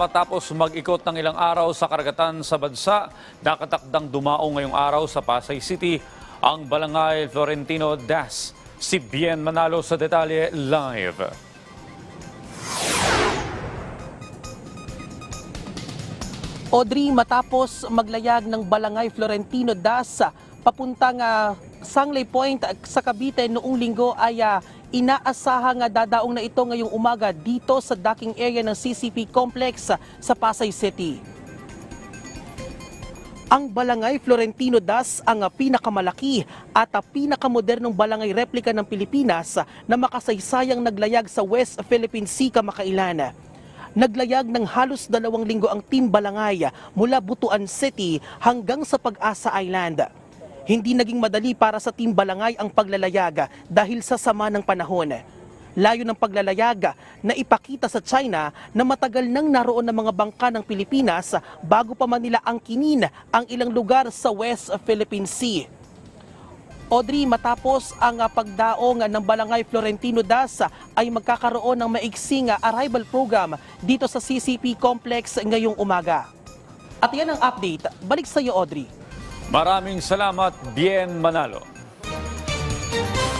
Matapos mag-ikot ng ilang araw sa karagatan sa bansa, nakatakdang dumao ngayong araw sa Pasay City ang Balangay Florentino Das. Si Bien Manalo sa detalye live. Audrey, matapos maglayag ng Balangay Florentino Das papuntang Sangley Point sa Cavite noong linggo ay inaasahang dadaong na ito ngayong umaga dito sa docking area ng CCP Complex sa Pasay City. Ang Balangay Florentino Das ang pinakamalaki at pinakamodernong balangay replika ng Pilipinas na makasaysayang naglayag sa West Philippine Sea kamakailan. Naglayag ng halos 2 linggo ang Team Balangay mula Butuan City hanggang sa Pag-asa Island. Hindi naging madali para sa Team Balangay ang paglalayag dahil sa sama ng panahon. Layo ng paglalayag na ipakita sa China na matagal nang naroon ng mga bangka ng Pilipinas bago pa man nila angkinin ang ilang lugar sa West Philippine Sea. Audrey, matapos ang pagdaong ng Balangay Florentino Das ay magkakaroon ng maiksing arrival program dito sa CCP Complex ngayong umaga. At yan ang update. Balik sa iyo, Audrey. Maraming salamat, Bien Manalo.